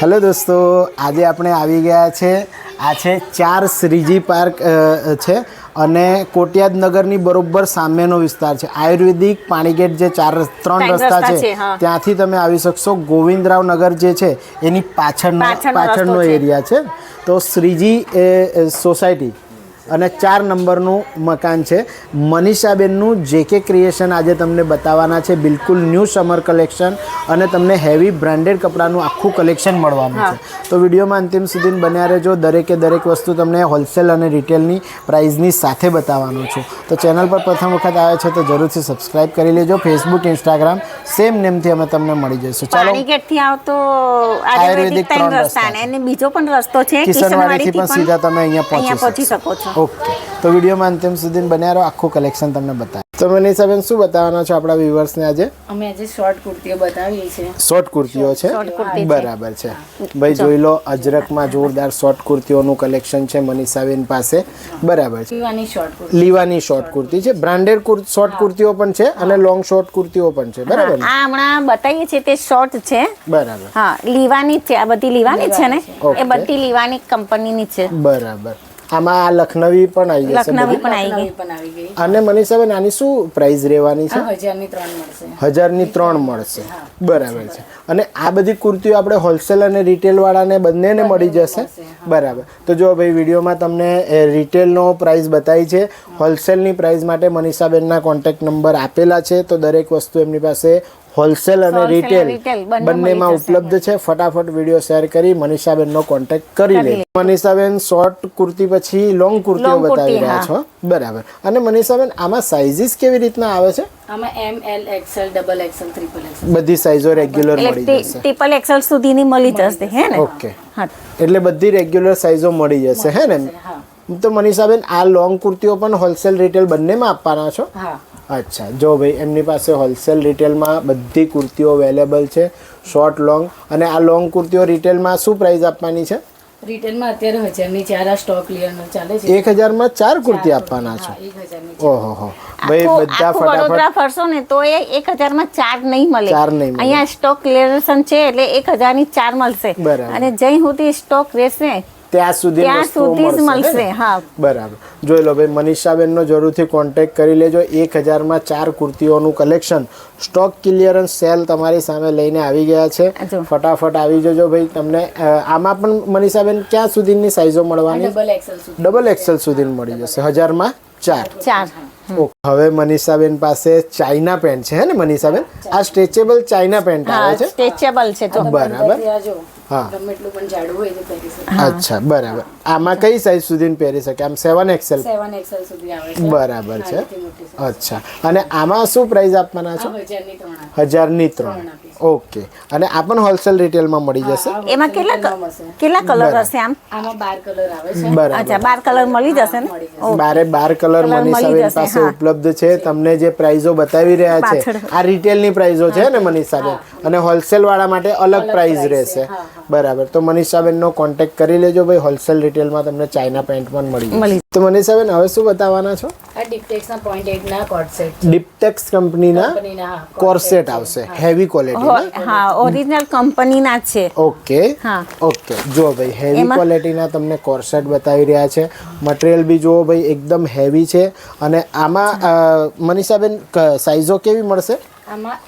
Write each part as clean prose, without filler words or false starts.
Hello દોસ્તો, આજે આપણે આવી ગયા છે. આ છે 4 શ્રીજી પાર્ક છે અને કોટિયાદ નગરની બરોબર સામેનો વિસ્તાર છે. આયુર્વેદિક પાણીગેટ જે 3 રસ્તા છે ત્યાંથી તમે આવી શકશો. ગોવિંદરાવ નગર જે છે એની પાછળનો એરિયા છે. તો શ્રીજી સોસાયટી અને 4 નંબરનું મકાન છે. મનીષાબેનનું જેકે ક્રિએશન આજે તમને બતાવવાના છે. બિલકુલ ન્યૂ સમર કલેક્શન અને તમને હેવી બ્રાન્ડેડ કપડાનું આખું કલેક્શન મળવાનું છે. તો વિડીયોમાં અંતિમ સુધી બન્યા રહેજો. દરેકે દરેક વસ્તુ તમને હોલસેલ અને રિટેલની પ્રાઇઝની સાથે બતાવવાનું છું. તો ચેનલ પર પ્રથમ વખત આવે છે તો જરૂરથી સબસ્ક્રાઇબ કરી લેજો. ફેસબુક, ઇન્સ્ટાગ્રામ સેમ નેમથી અમે તમને મળી જઈશું. ચાલો, પાણીગેટથી આવતો આયુર્વેદિક 3 રસ્તા અને બીજો પણ રસ્તો છે કિશનવાડીથી પણ સીધા તમે અહીંયા પહોંચી શકો છો. ઓકે, તો વિડીયોમાં અંતિમ સુધી બન્યા રહો. આખું કલેક્શન તમને બતાવે. તો મનીષાબેન શું બતાવવાના છો આપણા વ્યુઅર્સને આજે? અમે આજે શોર્ટ કુર્તીઓ બતાવીએ છીએ. શોર્ટ કુર્તીઓ છે, બરાબર છે. ભાઈ જોઈ લો, અજરકમાં જોરદાર શોર્ટ કુર્તીઓનું કલેક્શન છે મનીષાબેન પાસે. બરાબર છે. લીવાની શોર્ટ કુર્તી છે. બ્રાન્ડેડ શોર્ટ કુર્તીઓ પણ છે અને લોંગ શોર્ટ કુર્તીઓ પણ છે. બરાબર ને? આ હમણાં બતાવીએ છીએ તે શોર્ટ છે. બરાબર. હા, લીવાની છે. આ બધી લીવાની છે ને, એ બધી લીવાની કંપનીની છે. બરાબર. આમાં આ લખનવી પણ આવી જશે. લખનવી પણ આવી ગઈ. અને મનીષાબેન આની શું પ્રાઇસ રહેવાની છે? 1000 ની 3 મળશે. બરાબર છે. અને આ બધી કુર્તીઓ આપણે હોલસેલ અને રિટેલ વાળાને બંનેને મળી જશે. બરાબર. તો જો ભાઈ, વિડીયોમાં તમને રિટેલનો પ્રાઇસ બતાવી છે. હોલસેલની પ્રાઇસ માટે મનીષાબેનના કોન્ટેક્ટ નંબર આપેલા છે. તો દરેક વસ્તુ એમની પાસે હોલસેલ અને રિટેલ બંનેમાં ઉપલબ્ધ છે. ફટાફટ વિડીયો શેર કરી મનીષાબેનનો કોન્ટેક્ટ કરી લે. મનીષાબેન શોર્ટ કુર્તી પછી લોંગ કુર્તીઓ બતાવી રહ્યા છો. બરાબર. અને મનીષાબેન આમાં સાઇઝીસ કેવી રીતના આવે છે? આમાં M, L, XL, double XL, triple XL બધી સાઇઝો રેગ્યુલર મળી જશે. ટ્રિપલ એક્સએલ સુધીની મળી જશે, હે ને? ઓકે, એટલે બધી રેગ્યુલર સાઇઝો મળી જશે, હે ને? તો મનીષાબેન આ લોંગ કુર્તીઓ પણ હોલસેલ રિટેલ બંનેમાં આપવાના છો? હા. અચ્છા, જો ભાઈ, એમની પાસે હોલસેલ રિટેલમાં બધી કુર્તીઓ અવેલેબલ છે, શોર્ટ લોંગ. અને આ લોંગ કુર્તીઓ રિટેલમાં શું પ્રાઇસ આપવાની છે? રિટેલમાં અત્યારે 1000 ની 4 સ્ટોક ક્લિયરનો ચાલે છે. 1000 માં 4 કુર્તી આપવાના છો? 1000 ની. ઓહો, ભાઈ બધા વડોદરા ફરશો ને તો એ 1000 માં 4 નહીં મળે. 4 નહીં મળે. અહીંયા સ્ટોક ક્લિયરન્સ છે એટલે 1000 ની 4 મળશે. અને જઈ સુધી સ્ટોક રહેશે ત્યાં સુધી મળશે. હા, બરાબર. જોઈ લો ભાઈ, મનીષાબેનનો જરૂરથી કોન્ટેક્ટ કરી લેજો. 1000 માં 4 કુર્તીઓનું કલેક્શન સ્ટોક ક્લિયરન્સ સેલ તમારી સામે લઈને આવી ગયા છે. ફટાફટ આવી જજો ભાઈ. તમને આમાં પણ મનીષાબેન ક્યાં સુધીની સાઇઝો મળવાની? ડબલ એક્સેલ સુધી મળી જશે. 1000 માં 4. હવે મનીષાબેન પાસે ચાઇના પેન્ટ છે, હે ને મનીષાબેન? આ સ્ટ્રેચેબલ ચાઇના પેન્ટ આવે છે. સ્ટ્રેચેબલ છે. બરાબર. હા, અચ્છા, બરાબર. આમાં કઈ સાઈઝ સુધી પહેરી શકે? આમ 7 એક્સેલ સુધી આવે છે. બરાબર છે. અચ્છા, અને આમાં શું પ્રાઇસ આપવાના છો? 1000 ની 3. ઓકે. અને આ પણ હોલસેલ રિટેલમાં મળી જશે. એમાં કેટલા કલર હશે? આમાં 12 કલર આવે છે. બરાબર. અચ્છા, 12 કલર મળી જશે ને? 12 કલર મનીષાબેન પાસે ઉપલબ્ધ છે. તમને જે પ્રાઇઝો બતાવી રહ્યા છે આ રિટેલની પ્રાઇઝો છે ને મનીષાબેન, અને હોલસેલ વાળા માટે અલગ પ્રાઇસ રહેશે. બરાબર. તો મનીષાબેનનો કોન્ટેક્ટ કરી લેજો ભાઈ. હોલસેલ રિટેલમાં તમને ચાઇના પેન્ટ પણ મળી. તો મનીષાબેન હવે શું બતાવવાના છો? આ ડિપ્ટેક્સના 0.8 ના કોટ સેટ. ડિપ્ટેક્સ કંપનીના કોર્સેટ આવશે, હેવી ક્વોલિટી. હા, ઓરિજિનલ કંપનીના છે. ઓકે. હા, ઓકે. જો ભાઈ, હેવી ક્વોલિટીના તમને કોર્સેટ બતાવી રહ્યા છે. મટીરિયલ બી જુઓ ભાઈ, એકદમ હેવી છે. અને આમાં મનીષાબેન સાઇઝો કેવી મળશે? આમાં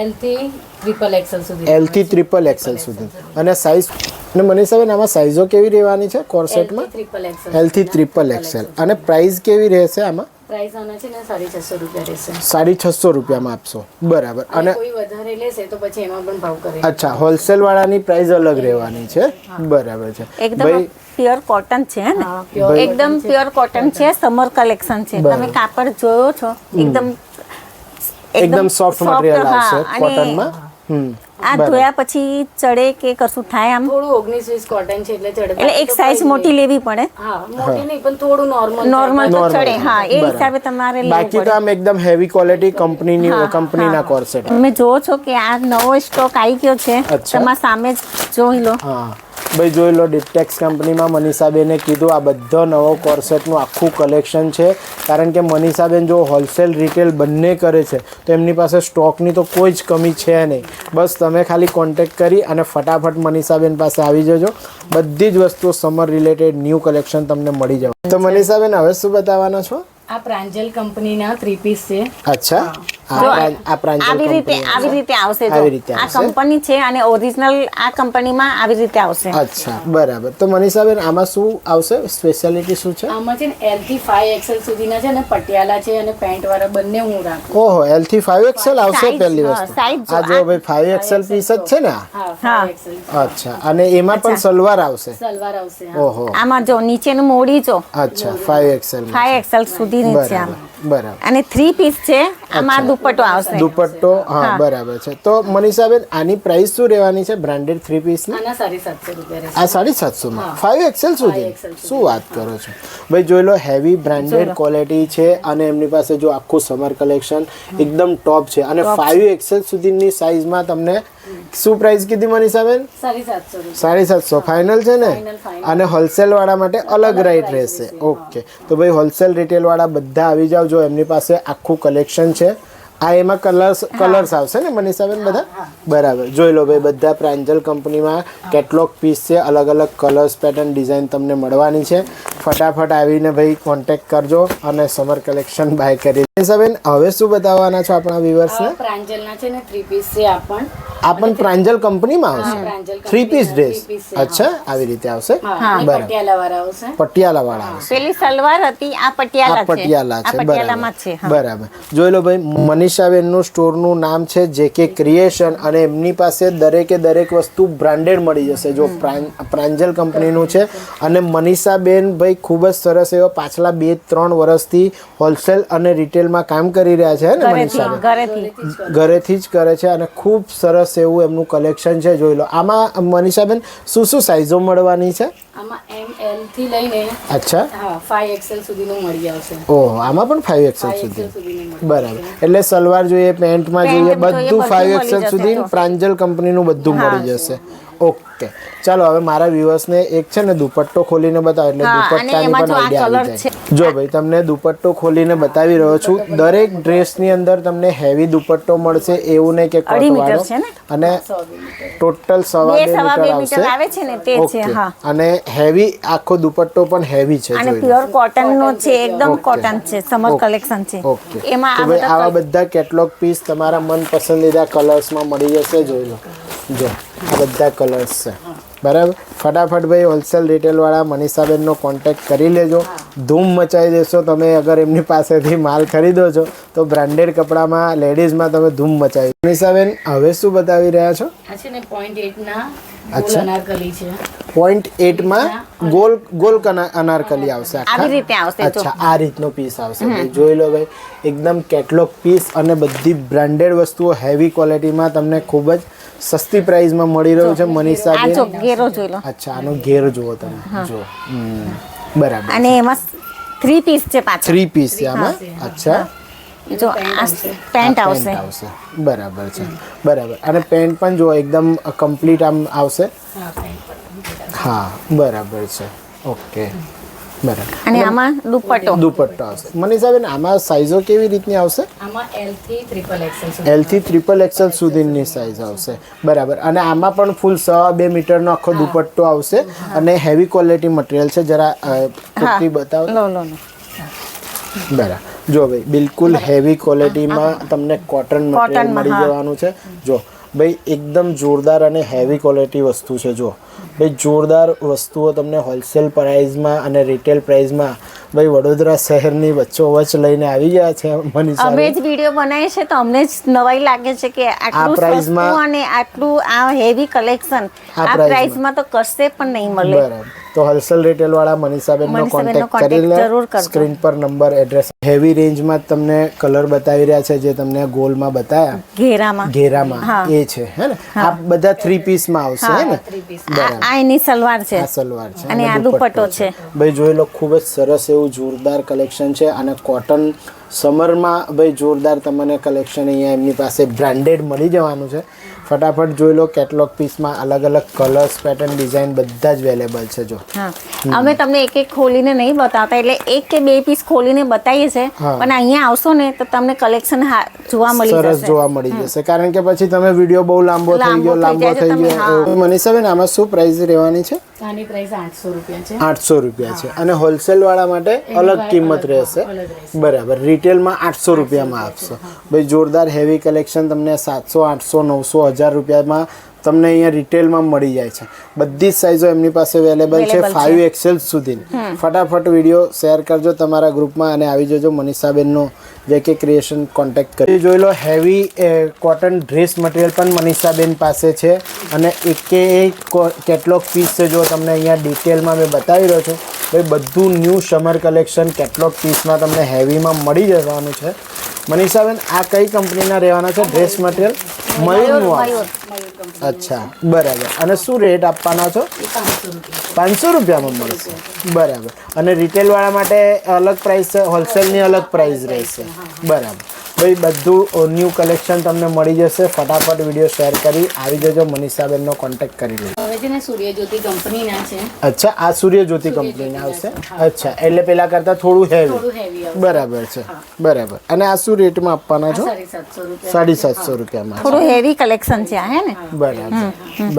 L થી ટ્રિપલ એક્સએલ સુધી. L થી ટ્રિપલ એક્સએલ સુધી. અને સાઇઝ અને મનીષાબેન આમાં સાઇઝો કેવી રહેવાની છે કોર્સેટમાં? L થી ટ્રિપલ એક્સએલ. અને પ્રાઇસ કેવી રહેશે આમાં? પ્રાઇસ આના છે ને 650 રૂપિયા રહેશે. 650 રૂપિયામાં આપશો. બરાબર. અને કોઈ વધારે લેશે તો પછી એમાં પણ ભાવ કરે. અચ્છા, હોલસેલ વાળાની પ્રાઇસ અલગ રહેવાની છે. બરાબર છે. એકદમ પ્યોર કોટન છે ને? એકદમ પ્યોર કોટન છે. સમર કલેક્શન છે. તમે કાપડ જોયો છો? એકદમ સોફ્ટ મટીરિયલ આવશે કોટનમાં. આ ધોયા પછી ચડે કે કશું થાય? આમ થોડું 19-20 કોટન છે એટલે ચડે. એટલે એક સાઈઝ મોટી લેવી પડે. હા, મોટી નહીં પણ થોડું નોર્મલ તો ચડે. હા, એ હિસાબે તમારે લેવું બાકી તો આમ એકદમ હેવી ક્વોલિટી કંપનીના કોર્સેટ. તમે જોવો છો કે આ નવો સ્ટોક આવી ગયો છે. તમારા સામે જ જોઈ લો. હા, ભાઈ જોઈ લો, ડિપ્ટેક્સ કંપનીમાં મનીષાબેને કીધું આ બધો નવો કોર્સેટનું આખું કલેક્શન છે. કારણ કે મનીષાબેન જો હોલસેલ રિટેલ બંને કરે છે તો એમની પાસે સ્ટોકની તો કોઈ જ કમી છે નહીં. બસ તમે ખાલી કોન્ટેક્ટ કરી અને ફટાફટ મનીષાબેન પાસે આવી જજો. બધી જ વસ્તુઓ સમર રિલેટેડ ન્યૂ કલેક્શન તમને મળી જવા. તો મનીષાબેન હવે શું બતાવવાના છો? આ પ્રાંજલ કંપનીના 3 પીસ છે. અચ્છા, આ પ્રાંજલ આવી રીતે આવશે. જો આ કંપની છે અને ઓરિજિનલ આ કંપનીમાં આવી રીતે આવશે. અચ્છા, બરાબર. તો મનીષાબેન આમાં શું આવશે? સ્પેશિયાલિટી શું છે? આમાં છે ને L થી 5XL સુધીના છે ને પટિયાલા છે અને પેન્ટ વાળા બંને હું રાખું. ઓહો, L થી 5XL આવશે. Size, પહેલી હા, વસ્તુ size આ જો ભાઈ 5XL પીસ જ છે ને આ? હા 5XL. અચ્છા, અને એમાં પણ સલવાર આવશે? સલવાર આવશે. ઓહો, આમાં જો નીચેનું મોડી જો અચ્છા, 5XL 5XL સુધીની છે આમ. બરાબર. અને 3 પીસ છે. આમાં દુપટ્ટો આવશે. દુપટ્ટો, હા, બરાબર છે. તો મનીષાબેન આની પ્રાઇસ શું રહેવાની છે બ્રાન્ડેડ 3 પીસની? આના 750 રૂપિયા રહેશે. આ 750 માં 5XL સુધી? શું વાત કરો છો ભાઈ! જોઈ લો, હેવી બ્રાન્ડેડ ક્વોલિટી છે અને એમની પાસે જો આખું સમર કલેક્શન એકદમ ટોપ છે. અને 5XL સુધીની સાઇઝમાં તમને શું પ્રાઇસ કીધી મનીષાબેન? 750. 750 ફાઇનલ છે ને? Final. અને હોલસેલ વાળા માટે અલગ રાઈટ રહેશે. ઓકે, તો ભાઈ હોલસેલ રિટેલ વાળા બધા આવી જાવ. જો એમની પાસે આખું કલેક્શન છે. આ એમાં કલર્સ આવશે ને મનીષાબેન બધા? બરાબર. જોઈ લો ભાઈ, બધા પ્રાંજલ કંપનીમાં કેટલોગ પીસ છે. અલગ અલગ કલર્સ, પેટર્ન, ડિઝાઇન તમને મળવાની છે. ફટાફટ આવીને ભાઈ કોન્ટેક્ટ કરજો અને સમર કલેક્શન બાય કરી. મનીષાબેન હવે શું બતાવવાના છો આપણા વ્યુઅર્સને? પ્રાંજલના છે ને 3 પીસ છે આ પણ પ્રાંજલ કંપનીમાં આવશે? 3 પીસ ડ્રેસ? અચ્છા, આવી રીતે આવશે. બરાબર. પટિયાલા વાળા આવશે. પટિયાલા વાળા આવશે. પેલી સલવાર હતી, આ પટિયાલા છે. પટિયાલા આ છે. પટિયાલામાં જ છે. બરાબર. જોઈ લો ભાઈ, મનીષાબેનનું સ્ટોરનું નામ છે JK ક્રિએશન અને એમની પાસે દરેકે દરેક વસ્તુ બ્રાન્ડેડ મળી જશે. જો પ્રાંજલ કંપનીનું છે અને મનીષાબેન ભાઈ ખૂબ જ સરસ એવા પાછલા 2-3 વર્ષથી હોલસેલ અને રિટેલમાં કામ કરી રહ્યા છે ને મનીષાબેન? ઘરેથી જ કરે છે અને ખૂબ સરસ એવું એમનું કલેક્શન છે. જોઈ લો, આમાં મનીષાબેન શું શું સાઇઝો મળવાની છે? આમાં ML થી લઈને અચ્છા, 5XL સુધીનું મળી આવશે. ઓહો, આમાં પણ 5XL સુધી? સુધીનું મળી. બરાબર. એટલે સલવાર જોઈએ, પેન્ટમાં જોઈએ, બધું 5XL સુધી પ્રાંજલ કંપનીનું બધું મળી જશે. ઓકે, ચાલો હવે મારા વ્યુઅર્સને એક છે ને દુપટ્ટો ખોલીને બતાવો એટલે દુપટ્ટાની પણ આઈડિયા આવી જાય. જો ભાઈ, તમને દુપટ્ટો ખોલીને બતાવી રહ્યો છું. દરેક ડ્રેસની અંદર તમને હેવી દુપટ્ટો મળશે. એવું નહીં કે કટ વાળો. અને ટોટલ 2.5 મીટર આવે છે ને તે છે. હા, અને હેવી આખો દુપટ્ટો પણ હેવી છે. અને પ્યોર કોટન નો છે, એકદમ કોટન છે, સમર કલેક્શન છે. ઓકે, એમાં તો ભાઈ આવા બધા કેટલોગ પીસ તમારા મનપસંદીદા કલર્સમાં મળી જશે. જોઈ લો, જો આ બધા કલર્સ છે. બરાબર. ફટાફટ ભાઈ હોલસેલ રિટેલ વાળા મનીષાબેનનો કોન્ટેક્ટ કરી લેજો. ધૂમ મચાવી દેશો તમે. અગર એમની પાસેથી માલ ખરીદો છો તો બ્રાન્ડેડ કપડામાં, લેડીઝમાં તમે ધૂમ મચાવી. મનીષાબેન હવે શું બતાવી રહ્યા છો? આ છે ને 0.8 ના ગોલ અનારકલી છે. 0.8 માં ગોલ અનારકલી આવશે. આવી રીતે આવશે. અચ્છા, આ રીતનો પીસ આવશે. જોઈ લો ભાઈ, એકદમ કેટલોગ પીસ અને બધી બ્રાન્ડેડ વસ્તુઓ હેવી ક્વોલિટીમાં તમને ખૂબ જ સસ્તી પ્રાઇસમાં મળી રહ્યું છે મનીષાબેન. આ જો ઘેરો જોઈ લો. અચ્છા, આનો ઘેર જુઓ તમે. જો બરાબર. અને એમાં 3 પીસ છે પાછળ. 3 પીસ છે આમાં? અચ્છા, જો આ પેન્ટ આવશે. બરાબર છે. બરાબર. અને પેન્ટ પણ જો એકદમ કમ્પ્લીટ આમ આવશે. હા, બરાબર છે. ઓકે, બરાબર. અને આમાં દુપટ્ટો આવશે. મનીષાબેન આમાં સાઈઝો કેવી રીતની આવશે? આમાં L થી XXL L થી XXL સુધીની સાઈઝ આવશે. બરાબર. અને આમાં પણ ફૂલ 2.5 મીટરનો આખો દુપટ્ટો આવશે અને હેવી ક્વોલિટી મટીરિયલ છે. જરા કુર્તી બતાવો. લો. બરાબર. જો ભાઈ, બિલકુલ હેવી ક્વોલિટીમાં તમને કોટન મટીરિયલ મળી જવાનું છે. જો ભાઈ, એકદમ જોરદાર અને હેવી ક્વોલિટી વસ્તુ છે. જો ભાઈ, જોરદાર વસ્તુઓ તમને હોલસેલ પ્રાઇસમાં અને રિટેલ પ્રાઇસમાં ભાઈ વડોદરા શહેરની વચ્ચોવચ્ચ લઈને આવી ગયા છે મનીષા. અમે જ વિડીયો બનાવીએ છે તો અમને જ નવાઈ લાગે છે કે આટલું સસ્તું અને આટલું આ હેવી કલેક્શન આ પ્રાઇસમાં તો કશે પણ નહીં મળે. બરાબર. તો હોલસેલ રિટેલ વાળા મનીષાબેનનો કોન્ટેક્ટ કરી લે. સ્ક્રીન પર નંબર, એડ્રેસ. હેવી રેન્જમાં તમને કલર બતાવી રહ્યા છે જે તમને ગોલમાં બતાવ્યા ઘેરામાં એ છે હે ને? આ બધા 3 પીસમાં આવશે હે ને? બરાબર. આ એની સલવાર છે. આ સલવાર છે અને આ દુપટ્ટો છે. ભાઈ જોઈ લો, ખૂબ જ સરસ એવું જોરદાર કલેક્શન છે અને કોટન સમરમાં ભાઈ જોરદાર તમને કલેક્શન અહીંયા એમની પાસે બ્રાન્ડેડ મળી જવાનું છે. ફટાફટ જોઈ લો. કેટલોગ પીસમાં અલગ અલગ કલર્સ, પેટર્ન, ડિઝાઇન બધા જ અવેલેબલ છે. જો હા, અમે તમને એક એક ખોલીને નહીં બતાવતા, એટલે એક કે બે પીસ ખોલીને બતાવીએ છે, પણ અહીંયા આવશો ને તો તમને કલેક્શન જોવા મળી જશે, સરસ જોવા મળી જશે. કારણ કે પછી તમે વિડીયો બહુ લાંબો થઈ ગયો. મનીષાબેન, આમાં શું પ્રાઇસ રહેવાની છે? આની પ્રાઇસ 800 રૂપિયા છે. 800 રૂપિયા છે. અને હોલસેલ વાળા માટે અલગ કિંમત રહેશે. બરાબર. રિટેલમાં 800 રૂપિયામાં આપશો. ભાઈ જોરદાર હેવી કલેક્શન તમને 700, 800, 900, 1000 રૂપિયામાં તમને અહીંયા રિટેલમાં મળી જાય છે. બધી જ સાઇઝો એમની પાસે અવેલેબલ છે, 5XL સુધી. ફટાફટ વિડીયો શેર કરજો તમારા ગ્રુપમાં અને આવી જજો મનીષાબેનનો JK ક્રિએશન કોન્ટેક્ટ કરી. જોઈ લો, હેવી કોટન ડ્રેસ મટીરિયલ પણ મનીષાબેન પાસે છે અને એક કેટલોગ પીસ છે. જો તમને અહીંયા ડિટેલમાં મેં બતાવી રહ્યો છું, ભાઈ બધું ન્યૂ સમર કલેક્શન કેટલોગ પીસમાં તમને હેવીમાં મળી જવાનું છે. મનીષાબેન, આ કઈ કંપનીના રહેવાના છે ડ્રેસ મટીરિયલ? મયુરનું. અચ્છા, બરાબર. અને શું રેટ આપવાના છો? 500 રૂપિયામાં મળશે. બરાબર. અને રિટેલ વાળા માટે અલગ પ્રાઇસ છે, હોલસેલની અલગ પ્રાઇસ રહેશે. બરાબર. ભાઈ બધું ન્યૂ કલેક્શન તમને મળી જશે. ફટાફટ વિડીયો શેર કરી આવી જજો, મનીષાબેનનો કોન્ટેક્ટ કરી લેજો. હવે છે ને સૂર્યજ્યોતિ કંપનીના છે. અચ્છા, આ સૂર્યજ્યોતિ કંપનીના આવશે. અચ્છા, એટલે પેલા કરતા થોડું હેવી. બરાબર છે. બરાબર. અને આ શું રેટમાં આપવાના છો? 750 રૂપિયા. 750 રૂપિયામાં. થોડું હેવી કલેક્શન છે, હે ને? બરાબર.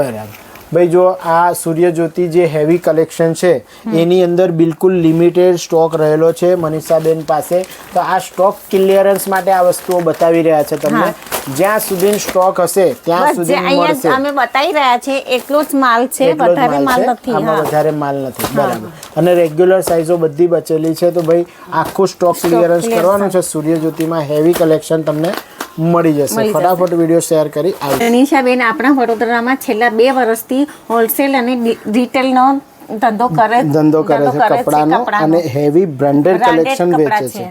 બરાબર. ભાઈ જો આ સૂર્યજ્યોતિ જે હેવી કલેક્શન છે એની અંદર બિલકુલ લિમિટેડ સ્ટોક રહેલો છે મનીષાબેન પાસે. તો આ સ્ટોક ક્લિયરન્સ માટે આ વસ્તુઓ બતાવી રહ્યા છે તમને. જ્યાં સુધી સ્ટોક હશે ત્યાં સુધી મળશે. અમે બતાવી રહ્યા છે એટલો જ માલ છે, વધારે માલ નથી. આમાં વધારે માલ નથી. બરાબર. અને રેગ્યુલર સાઇઝો બધી બચેલી છે. તો ભાઈ આખું સ્ટોક ક્લિયરન્સ કરવાનું છે. સૂર્યજ્યોતિમાં હેવી કલેક્શન તમને મળી જશે. ફટાફટ વિડીયો શેર કરી આવી. મનીષાબેન આપણા વડોદરામાં છેલ્લા 2 વર્ષથી હોલસેલ અને રિટેલનો ધંધો કરે છે, કપડાનો અને હેવી બ્રાન્ડેડ કલેક્શન વેચે છે.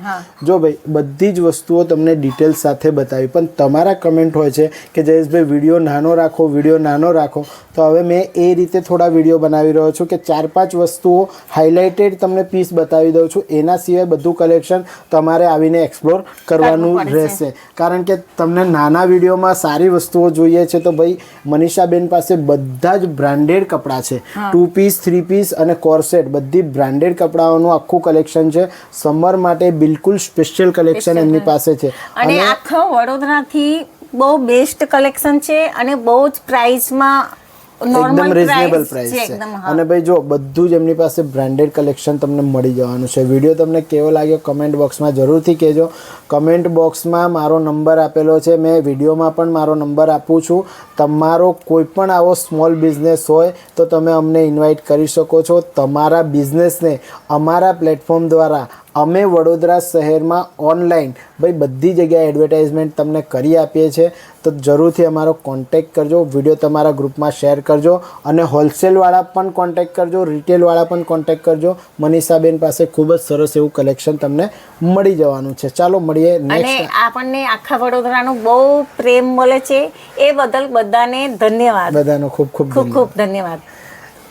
જો ભાઈ બધી જ વસ્તુઓ તમને ડિટેલ સાથે બતાવી, પણ તમારા કમેન્ટ હોય છે કે જયેશભાઈ વિડીયો નાનો રાખો. તો હવે મેં એ રીતે થોડા વિડીયો બનાવી રહ્યો છું કે 4-5 વસ્તુઓ હાઇલાઇટેડ તમને પીસ બતાવી દઉં છું. એના સિવાય બધું કલેક્શન તમારે આવીને એક્સપ્લોર કરવાનું રહેશે. કારણ કે તમને નાના વિડીયોમાં સારી વસ્તુઓ જોઈએ છે તો ભાઈ મનીષાબેન પાસે બધા જ બ્રાન્ડેડ કપડાં છે. 2 પીસ, 3 પીસ અને કોર્સેટ બધી બ્રાન્ડેડ કપડાઓનું આખું કલેક્શન છે. સમર માટે બિલકુલ સ્પેશિયલ કલેક્શન એમની પાસે છે. અને આખા વડોદરાથી બહુ બેસ્ટ કલેક્શન છે અને બહુ જ પ્રાઇસમાં એકદમ રીઝનેબલ પ્રાઇસ છે. અને ભાઈ જો બધું જ એમની પાસે બ્રાન્ડેડ કલેક્શન તમને મળી જવાનું છે. વિડીયો તમને કેવો લાગ્યો કમેન્ટ બોક્સમાં જરૂરથી કહેજો. કમેન્ટ બોક્સમાં મારો નંબર આપેલો છે, મેં વિડીયોમાં પણ મારો નંબર આપું છું. તમારો કોઈ પણ આવો સ્મોલ બિઝનેસ હોય તો તમે અમને ઇન્વાઇટ કરી શકો છો. તમારા બિઝનેસને અમારા પ્લેટફોર્મ દ્વારા અમે વડોદરા શહેરમાં ઓનલાઈન ભાઈ બધી જગ્યાએ એડવર્ટાઇઝમેન્ટ તમને કરી આપીએ છીએ. તો જરૂરથી અમારો કોન્ટેક્ટ કરજો, વિડીયો તમારા ગ્રુપમાં શેર કરજો અને હોલસેલવાળા પણ કોન્ટેક્ટ કરજો, રિટેલવાળા પણ કોન્ટેક્ટ કરજો. મનીષાબેન પાસે ખૂબ જ સરસ એવું કલેક્શન તમને મળી જવાનું છે. ચાલો મળીએ નેક્સ્ટ. અને આપણને આખા વડોદરાનો બહુ પ્રેમ મળે છે, એ બદલ બધાને ધન્યવાદ. બધાનો ખૂબ ખૂબ ધન્યવાદ.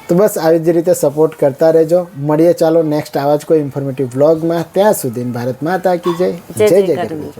તો બસ આવી જ રીતે સપોર્ટ કરતા રહેજો. મળીએ ચાલો નેક્સ્ટ આવા જ કોઈ ઇન્ફોર્મેટિવ વ્લોગમાં. ત્યાં સુધી ભારત માતા કી જય. જય જય ગરવી.